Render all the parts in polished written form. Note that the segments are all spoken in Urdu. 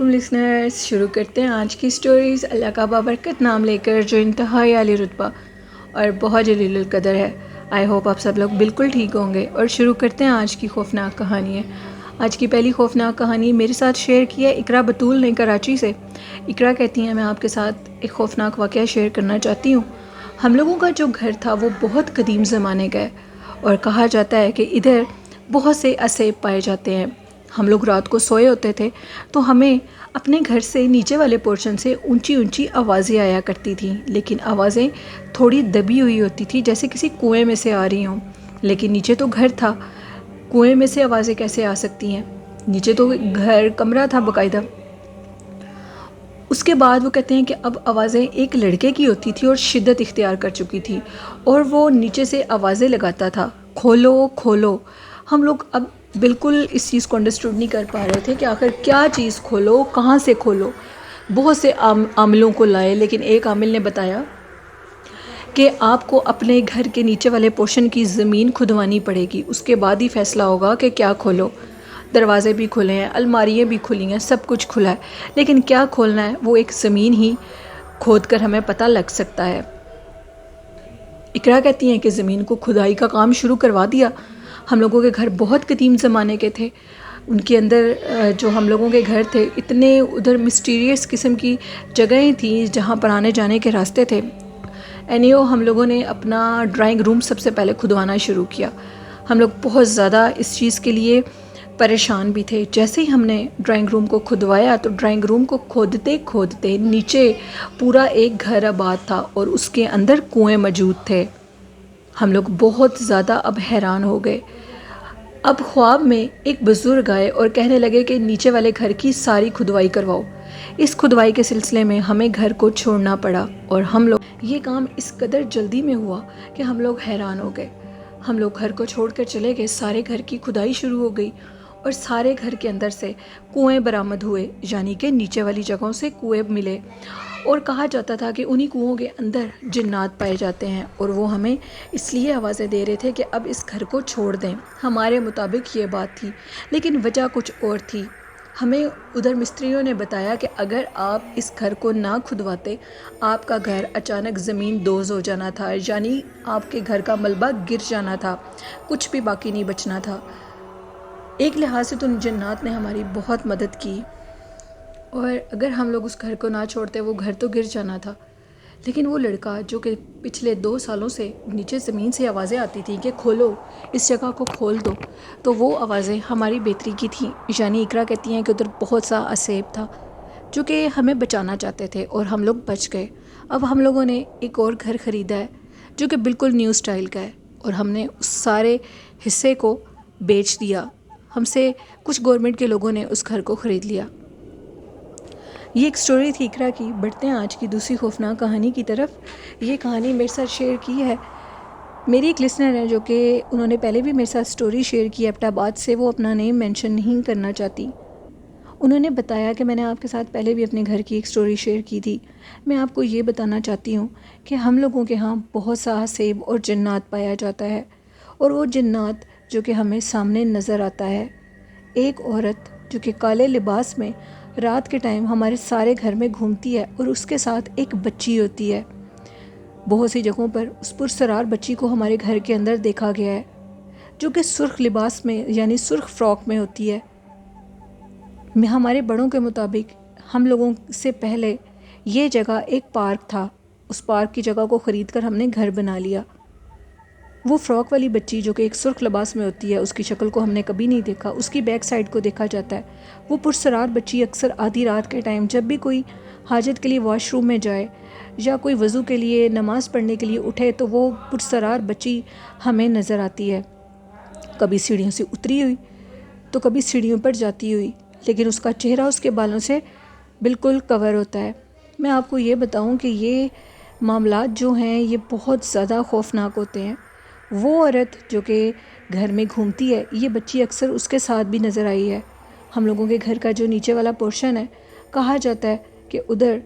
علیکم لسنرز، شروع کرتے ہیں آج کی سٹوریز اللہ کا بابرکت نام لے کر جو انتہائی عالی رتبہ اور بہت جلیل القدر ہے۔ آئی ہوپ آپ سب لوگ بالکل ٹھیک ہوں گے اور شروع کرتے ہیں آج کی خوفناک کہانی ہے۔ آج کی پہلی خوفناک کہانی میرے ساتھ شیئر کی ہے اقرا بطول نے کراچی سے۔ اقرا کہتی ہیں میں آپ کے ساتھ ایک خوفناک واقعہ شیئر کرنا چاہتی ہوں۔ ہم لوگوں کا جو گھر تھا وہ بہت قدیم زمانے کا ہے اور کہا جاتا ہے کہ ادھر بہت سے اسیب پائے جاتے ہیں۔ ہم لوگ رات کو سوئے ہوتے تھے تو ہمیں اپنے گھر سے نیچے والے پورشن سے اونچی اونچی آوازیں آیا کرتی تھیں، لیکن آوازیں تھوڑی دبی ہوئی ہوتی تھی جیسے کسی کنویں میں سے آ رہی ہوں، لیکن نیچے تو گھر تھا، کنویں میں سے آوازیں کیسے آ سکتی ہیں؟ نیچے تو گھر کمرہ تھا باقاعدہ۔ اس کے بعد وہ کہتے ہیں کہ اب آوازیں ایک لڑکے کی ہوتی تھی اور شدت اختیار کر چکی تھی اور وہ نیچے سے آوازیں لگاتا تھا، کھولو کھولو۔ ہم لوگ اب بالکل اس چیز کو انڈرسٹوڈ نہیں کر پا رہے تھے کہ آخر کیا چیز کھولو، کہاں سے کھولو۔ بہت سے عاملوں کو لائے، لیکن ایک عامل نے بتایا کہ آپ کو اپنے گھر کے نیچے والے پورشن کی زمین کھدوانی پڑے گی، اس کے بعد ہی فیصلہ ہوگا کہ کیا کھولو۔ دروازے بھی کھلے ہیں، الماریاں بھی کھلی ہیں، سب کچھ کھلا ہے، لیکن کیا کھولنا ہے وہ ایک زمین ہی کھود کر ہمیں پتہ لگ سکتا ہے۔ اقرا کہتی ہیں کہ زمین کو کھدائی کا کام شروع کروا دیا۔ ہم لوگوں کے گھر بہت قدیم زمانے کے تھے، ان کے اندر جو ہم لوگوں کے گھر تھے اتنے ادھر مسٹیریس قسم کی جگہیں تھیں جہاں پر آنے جانے کے راستے تھے۔ ہم لوگوں نے اپنا ڈرائنگ روم سب سے پہلے کھدوانا شروع کیا۔ ہم لوگ بہت زیادہ اس چیز کے لیے پریشان بھی تھے۔ جیسے ہی ہم نے ڈرائنگ روم کو کھدوایا تو ڈرائنگ روم کو کھودتے کھودتے نیچے پورا ایک گھر آباد تھا اور اس کے اندر کنویں موجود تھے۔ ہم لوگ بہت زیادہ اب حیران ہو گئے۔ اب خواب میں ایک بزرگ آئے اور کہنے لگے کہ نیچے والے گھر کی ساری کھدوائی کرواؤ۔ اس کھدوائی کے سلسلے میں ہمیں گھر کو چھوڑنا پڑا اور ہم لوگ یہ کام اس قدر جلدی میں ہوا کہ ہم لوگ حیران ہو گئے۔ ہم لوگ گھر کو چھوڑ کر چلے گئے، سارے گھر کی کھدائی شروع ہو گئی اور سارے گھر کے اندر سے کنویں برآمد ہوئے، یعنی کہ نیچے والی جگہوں سے کنویں ملے، اور کہا جاتا تھا کہ انہی کنووں کے اندر جنات پائے جاتے ہیں اور وہ ہمیں اس لیے آوازیں دے رہے تھے کہ اب اس گھر کو چھوڑ دیں۔ ہمارے مطابق یہ بات تھی، لیکن وجہ کچھ اور تھی۔ ہمیں ادھر مستریوں نے بتایا کہ اگر آپ اس گھر کو نہ کھدواتے آپ کا گھر اچانک زمین دوز ہو جانا تھا، یعنی آپ کے گھر کا ملبہ گر جانا تھا، کچھ بھی باقی نہیں بچنا تھا۔ ایک لحاظ سے تو جنات نے ہماری بہت مدد کی، اور اگر ہم لوگ اس گھر کو نہ چھوڑتے وہ گھر تو گر جانا تھا، لیکن وہ لڑکا جو کہ پچھلے 2 سالوں سے نیچے زمین سے آوازیں آتی تھیں کہ کھولو، اس جگہ کو کھول دو، تو وہ آوازیں ہماری بہتری کی تھیں۔ یعنی اقرا کہتی ہیں کہ ادھر بہت سا اسیب تھا جو کہ ہمیں بچانا چاہتے تھے اور ہم لوگ بچ گئے۔ اب ہم لوگوں نے ایک اور گھر خریدا ہے جو کہ بالکل نیو سٹائل کا ہے، اور ہم نے اس سارے حصے کو بیچ دیا۔ ہم سے کچھ گورنمنٹ کے لوگوں نے اس گھر کو خرید لیا۔ یہ ایک سٹوری تھی اقرا کی۔ بڑھتے ہیں آج کی دوسری خوفناک کہانی کی طرف۔ یہ کہانی میرے ساتھ شیئر کی ہے میری ایک لسنر ہے جو کہ انہوں نے پہلے بھی میرے ساتھ سٹوری شیئر کی ایبٹ آباد سے، وہ اپنا نیم مینشن نہیں کرنا چاہتی۔ انہوں نے بتایا کہ میں نے آپ کے ساتھ پہلے بھی اپنے گھر کی ایک سٹوری شیئر کی تھی۔ میں آپ کو یہ بتانا چاہتی ہوں کہ ہم لوگوں کے ہاں بہت سا اسیب اور جنات پایا جاتا ہے، اور وہ جنات جو کہ ہمیں سامنے نظر آتا ہے۔ ایک عورت جو کہ کالے لباس میں رات کے ٹائم ہمارے سارے گھر میں گھومتی ہے، اور اس کے ساتھ ایک بچی ہوتی ہے۔ بہت سی جگہوں پر اس پرسرار بچی کو ہمارے گھر کے اندر دیکھا گیا ہے، جو کہ سرخ لباس میں یعنی سرخ فراک میں ہوتی ہے۔ ہمارے بڑوں کے مطابق ہم لوگوں سے پہلے یہ جگہ ایک پارک تھا، اس پارک کی جگہ کو خرید کر ہم نے گھر بنا لیا۔ وہ فراک والی بچی جو کہ ایک سرخ لباس میں ہوتی ہے، اس کی شکل کو ہم نے کبھی نہیں دیکھا، اس کی بیک سائڈ کو دیکھا جاتا ہے۔ وہ پرسرار بچی اکثر آدھی رات کے ٹائم جب بھی کوئی حاجت کے لیے واش روم میں جائے یا کوئی وضو کے لیے نماز پڑھنے کے لیے اٹھے تو وہ پرسرار بچی ہمیں نظر آتی ہے، کبھی سیڑھیوں سے اتری ہوئی تو کبھی سیڑھیوں پر جاتی ہوئی، لیکن اس کا چہرہ اس کے بالوں سے بالکل کور ہوتا ہے۔ میں آپ کو یہ بتاؤں کہ یہ معاملات جو ہیں یہ بہت زیادہ خوفناک ہوتے ہیں۔ وہ عورت جو کہ گھر میں گھومتی ہے، یہ بچی اکثر اس کے ساتھ بھی نظر آئی ہے۔ ہم لوگوں کے گھر کا جو نیچے والا پورشن ہے، کہا جاتا ہے کہ ادھر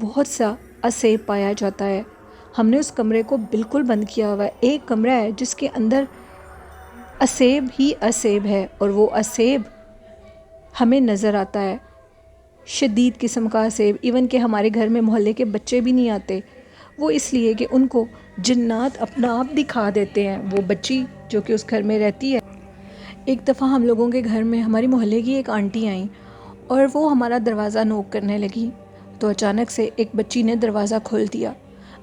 بہت سا اسیب پایا جاتا ہے۔ ہم نے اس کمرے کو بالکل بند کیا ہوا ہے۔ ایک کمرہ ہے جس کے اندر اسیب ہی اسیب ہے، اور وہ اسیب ہمیں نظر آتا ہے۔ شدید قسم کا سیب، ایون کہ ہمارے گھر میں محلے کے بچے بھی نہیں آتے، وہ اس لیے کہ ان کو جنات اپنا آپ دکھا دیتے ہیں، وہ بچی جو کہ اس گھر میں رہتی ہے۔ ایک دفعہ ہم لوگوں کے گھر میں ہماری محلے کی ایک آنٹی آئیں اور وہ ہمارا دروازہ نوک کرنے لگی، تو اچانک سے ایک بچی نے دروازہ کھول دیا۔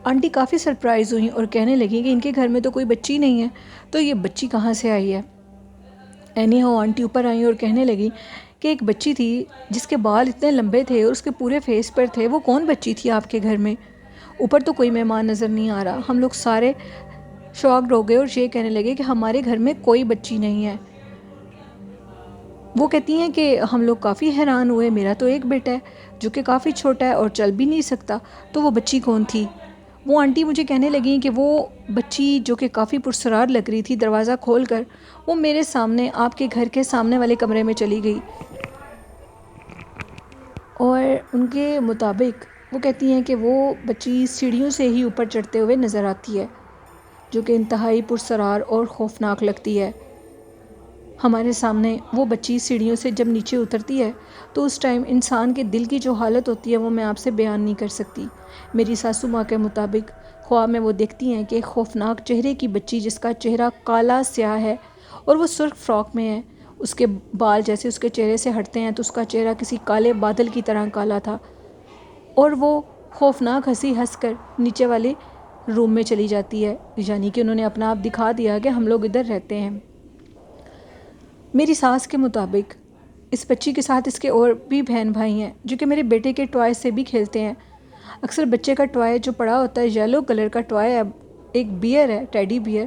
آنٹی کافی سرپرائز ہوئیں اور کہنے لگیں کہ ان کے گھر میں تو کوئی بچی نہیں ہے، تو یہ بچی کہاں سے آئی ہے۔ اینی ہاؤ آنٹی اوپر آئیں اور کہنے لگی کہ ایک بچی تھی جس کے بال اتنے لمبے تھے اور اس کے پورے فیس پر تھے، وہ کون بچی تھی آپ کے گھر میں؟ اوپر تو کوئی مہمان نظر نہیں آ رہا۔ ہم لوگ سارے شاکڈ ہو گئے اور یہ کہنے لگے کہ ہمارے گھر میں کوئی بچی نہیں ہے۔ وہ کہتی ہیں کہ ہم لوگ کافی حیران ہوئے، میرا تو ایک بیٹا ہے جو کہ کافی چھوٹا ہے اور چل بھی نہیں سکتا، تو وہ بچی کون تھی؟ وہ آنٹی مجھے کہنے لگیں کہ وہ بچی جو کہ کافی پرسرار لگ رہی تھی دروازہ کھول کر، وہ میرے سامنے آپ کے گھر کے سامنے والے کمرے میں چلی گئی، اور ان کے مطابق وہ کہتی ہیں کہ وہ بچی سیڑھیوں سے ہی اوپر چڑھتے ہوئے نظر آتی ہے، جو کہ انتہائی پرسرار اور خوفناک لگتی ہے۔ ہمارے سامنے وہ بچی سیڑھیوں سے جب نیچے اترتی ہے تو اس ٹائم انسان کے دل کی جو حالت ہوتی ہے وہ میں آپ سے بیان نہیں کر سکتی۔ میری ساسو ماں کے مطابق خواب میں وہ دیکھتی ہیں کہ ایک خوفناک چہرے کی بچی جس کا چہرہ کالا سیاہ ہے اور وہ سرخ فراک میں ہے، اس کے بال جیسے اس کے چہرے سے ہٹتے ہیں تو اس کا چہرہ کسی کالے بادل کی طرح کالا تھا، اور وہ خوفناک ہنسی ہنس کر نیچے والے روم میں چلی جاتی ہے، یعنی کہ انہوں نے اپنا آپ دکھا دیا کہ ہم لوگ ادھر رہتے ہیں۔ میری ساس کے مطابق اس بچی کے ساتھ اس کے اور بھی بہن بھائی ہیں جو کہ میرے بیٹے کے ٹوائے سے بھی کھیلتے ہیں۔ اکثر بچے کا ٹوائے جو پڑا ہوتا ہے یلو کلر کا ٹوائے ہے، ایک بیئر ہے، ٹیڈی بیئر،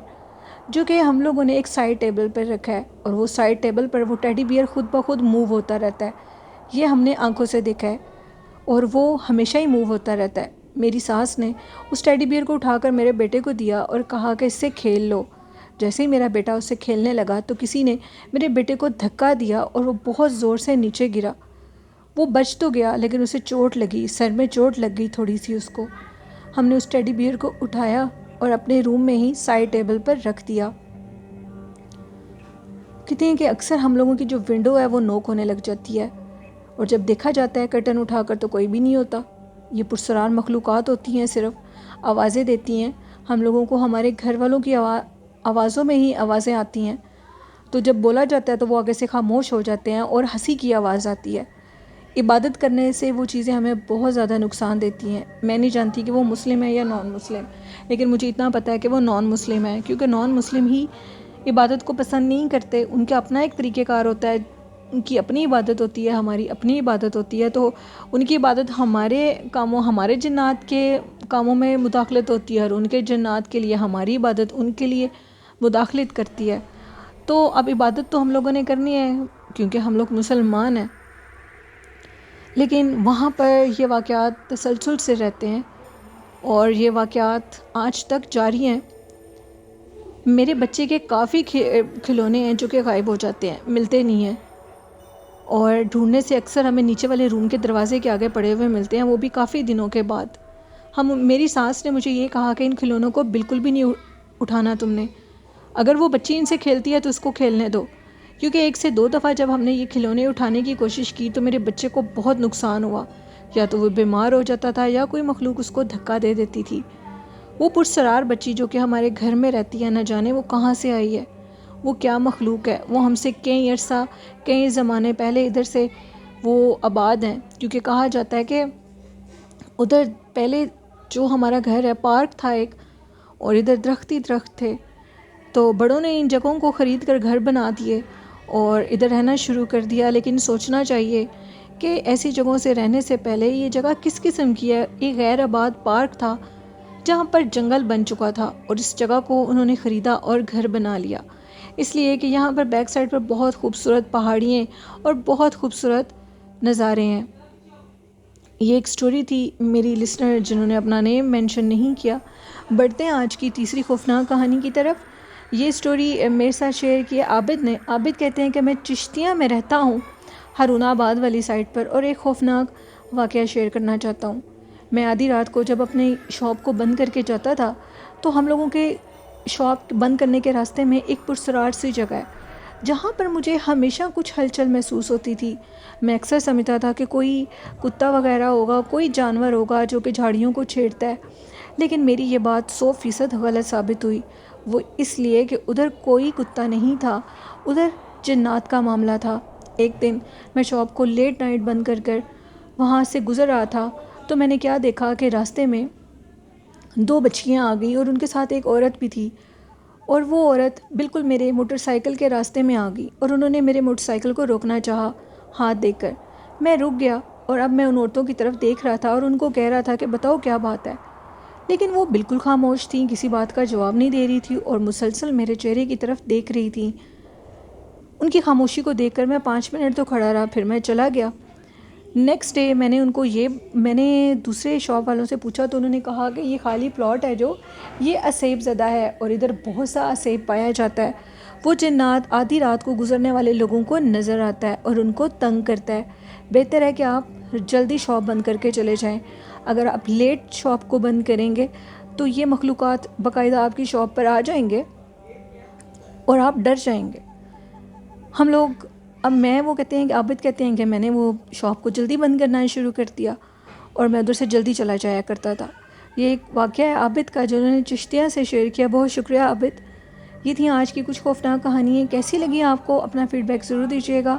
جو کہ ہم لوگوں نے ایک سائڈ ٹیبل پر رکھا ہے، اور وہ سائڈ ٹیبل پر وہ ٹیڈی بیئر خود بخود موو ہوتا رہتا ہے، یہ ہم نے آنکھوں سے دیکھا ہے، اور وہ ہمیشہ ہی موو ہوتا رہتا ہے۔ میری ساس نے اس ٹیڈی بیئر کو اٹھا کر میرے بیٹے کو دیا اور کہا کہ اس سے کھیل لو۔ جیسے ہی میرا بیٹا اس سے کھیلنے لگا تو کسی نے میرے بیٹے کو دھکا دیا اور وہ بہت زور سے نیچے گرا۔ وہ بچ تو گیا لیکن اسے چوٹ لگی، سر میں چوٹ لگ گئی تھوڑی سی اس کو۔ ہم نے اس ٹیڈی بیئر کو اٹھایا اور اپنے روم میں ہی سائڈ ٹیبل پر رکھ دیا۔ کہتے ہیں کہ اکثر ہم لوگوں کی جو ونڈو ہے وہ نوک ہونے لگ جاتی ہے، اور جب دیکھا جاتا ہے کرٹن اٹھا کر تو کوئی بھی نہیں ہوتا۔ یہ پرسرار مخلوقات ہوتی ہیں، صرف آوازیں دیتی ہیں ہم لوگوں کو، ہمارے گھر والوں کی آوازوں میں ہی آوازیں آتی ہیں، تو جب بولا جاتا ہے تو وہ آگے سے خاموش ہو جاتے ہیں اور ہنسی کی آواز آتی ہے۔ عبادت کرنے سے وہ چیزیں ہمیں بہت زیادہ نقصان دیتی ہیں۔ میں نہیں جانتی کہ وہ مسلم ہے یا نان مسلم، لیکن مجھے اتنا پتہ ہے کہ وہ نان مسلم ہے، کیونکہ نان مسلم ہی عبادت کو پسند نہیں کرتے، ان کا اپنا ایک طریقہ کار ہوتا ہے، ان کی اپنی عبادت ہوتی ہے، ہماری اپنی عبادت ہوتی ہے، تو ان کی عبادت ہمارے کاموں، ہمارے جنات کے کاموں میں مداخلت ہوتی ہے، اور ان کے جنات کے لیے ہماری عبادت ان کے لیے مداخلت کرتی ہے۔ تو اب عبادت تو ہم لوگوں نے کرنی ہے کیونکہ ہم لوگ مسلمان ہیں، لیکن وہاں پر یہ واقعات تسلسل سے رہتے ہیں اور یہ واقعات آج تک جاری ہیں۔ میرے بچے کے کافی کھلونے ہیں جو کہ غائب ہو جاتے ہیں، ملتے نہیں ہیں، اور ڈھونڈنے سے اکثر ہمیں نیچے والے روم کے دروازے کے آگے پڑے ہوئے ملتے ہیں، وہ بھی کافی دنوں کے بعد۔ میری ساس نے مجھے یہ کہا کہ ان کھلونوں کو بالکل بھی نہیں اٹھانا تم نے، اگر وہ بچی ان سے کھیلتی ہے تو اس کو کھیلنے دو، کیونکہ 1 سے 2 دفعہ جب ہم نے یہ کھلونے اٹھانے کی کوشش کی تو میرے بچے کو بہت نقصان ہوا، یا تو وہ بیمار ہو جاتا تھا یا کوئی مخلوق اس کو دھکا دے دیتی تھی۔ وہ پرسرار بچی جو کہ ہمارے گھر میں رہتی ہے، نہ جانے وہ کہاں سے آئی ہے، وہ کیا مخلوق ہے، وہ ہم سے کئی عرصہ، کئی زمانے پہلے ادھر سے وہ آباد ہیں، کیونکہ کہا جاتا ہے کہ ادھر پہلے جو ہمارا گھر ہے پارک تھا ایک، اور ادھر درخت ہی درخت تھے، تو بڑوں نے ان جگہوں کو خرید کر گھر بنا دیے اور ادھر رہنا شروع کر دیا، لیکن سوچنا چاہیے کہ ایسی جگہوں سے رہنے سے پہلے یہ جگہ کس قسم کی ہے۔ ایک غیر آباد پارک تھا جہاں پر جنگل بن چکا تھا، اور اس جگہ کو انہوں نے خریدا اور گھر بنا لیا، اس لیے کہ یہاں پر بیک سائڈ پر بہت خوبصورت پہاڑیاں اور بہت خوبصورت نظارے ہیں۔ یہ ایک سٹوری تھی میری لسنر جنہوں نے اپنا نیم مینشن نہیں کیا۔ بڑھتے ہیں آج کی تیسری خوفناک کہانی کی طرف۔ یہ سٹوری میرے ساتھ شیئر کی ہے عابد نے۔ عابد کہتے ہیں کہ میں چشتیاں میں رہتا ہوں، ہارون آباد والی سائڈ پر، اور ایک خوفناک واقعہ شیئر کرنا چاہتا ہوں۔ میں آدھی رات کو جب اپنی شاپ کو بند کر کے جاتا تھا تو ہم لوگوں کے شاپ بند کرنے کے راستے میں ایک پرسرار سی جگہ ہے، جہاں پر مجھے ہمیشہ کچھ ہلچل محسوس ہوتی تھی، میں اکثر سمجھتا تھا کہ کوئی کتا وغیرہ ہوگا، کوئی جانور ہوگا جو کہ جھاڑیوں کو چھیڑتا ہے، لیکن میری یہ بات 100% غلط ثابت ہوئی۔ وہ اس لیے کہ ادھر کوئی کتا نہیں تھا، ادھر جنات کا معاملہ تھا۔ ایک دن میں شاپ کو لیٹ نائٹ بند کر کر وہاں سے گزر رہا تھا تو میں نے کیا دیکھا کہ راستے میں 2 بچیاں آ گئیں اور ان کے ساتھ ایک عورت بھی تھی، اور وہ عورت بالکل میرے موٹر سائیکل کے راستے میں آ گئی اور انہوں نے میرے موٹر سائیکل کو روکنا چاہا ہاتھ دے کر۔ میں رک گیا اور اب میں ان عورتوں کی طرف دیکھ رہا تھا اور ان کو کہہ رہا تھا کہ بتاؤ کیا بات ہے، لیکن وہ بالکل خاموش تھیں، کسی بات کا جواب نہیں دے رہی تھی اور مسلسل میرے چہرے کی طرف دیکھ رہی تھیں۔ ان کی خاموشی کو دیکھ کر میں 5 منٹ تو کھڑا رہا، پھر میں چلا گیا۔ نیکسٹ ڈے میں نے دوسرے شاپ والوں سے پوچھا تو انہوں نے کہا کہ یہ خالی پلاٹ ہے جو یہ اسیب زدہ ہے اور ادھر بہت سا اسیب پایا جاتا ہے۔ وہ جنات آدھی رات کو گزرنے والے لوگوں کو نظر آتا ہے اور ان کو تنگ کرتا ہے۔ بہتر ہے کہ آپ جلدی شاپ بند کر کے چلے جائیں۔ اگر آپ لیٹ شاپ کو بند کریں گے تو یہ مخلوقات باقاعدہ آپ کی شاپ پر آ جائیں گے اور آپ ڈر جائیں گے۔ ہم لوگ وہ کہتے ہیں کہ عابد کہتے ہیں کہ میں نے وہ شاپ کو جلدی بند کرنا شروع کر دیا اور میں ادھر سے جلدی چلا جایا کرتا تھا۔ یہ ایک واقعہ ہے عابد کا جو انہوں نے چشتیہ سے شیئر کیا، بہت شکریہ عابد۔ یہ تھیں آج کی کچھ خوفناک کہانیاں۔ کیسی لگی آپ کو؟ اپنا فیڈ بیک ضرور دیجیے گا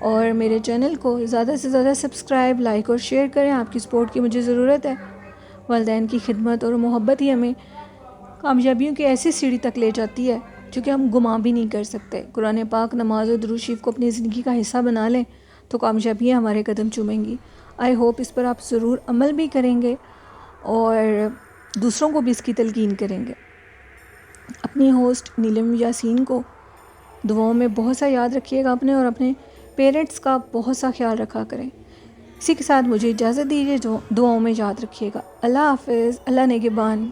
اور میرے چینل کو زیادہ سے زیادہ سبسکرائب، لائک اور شیئر کریں۔ آپ کی سپورٹ کی مجھے ضرورت ہے۔ والدین کی خدمت اور محبت ہی ہمیں کامیابیوں کی ایسی سیڑھی تک لے جاتی ہے جو کہ ہم گمان بھی نہیں کر سکتے۔ قرآن پاک، نماز اور درود شریف کو اپنی زندگی کا حصہ بنا لیں تو کامیابیاں ہمارے قدم چومیں گی۔ آئی ہوپ اس پر آپ ضرور عمل بھی کریں گے اور دوسروں کو بھی اس کی تلقین کریں گے۔ اپنی ہوسٹ نیلم یاسین کو دعاؤں میں بہت سا یاد رکھیے گا اپنے، اور اپنے پیرنٹس کا بہت سا خیال رکھا کریں۔ اسی کے ساتھ مجھے اجازت دیجیے، دعاؤں میں یاد رکھیے گا۔ اللہ حافظ، اللہ نگہبان۔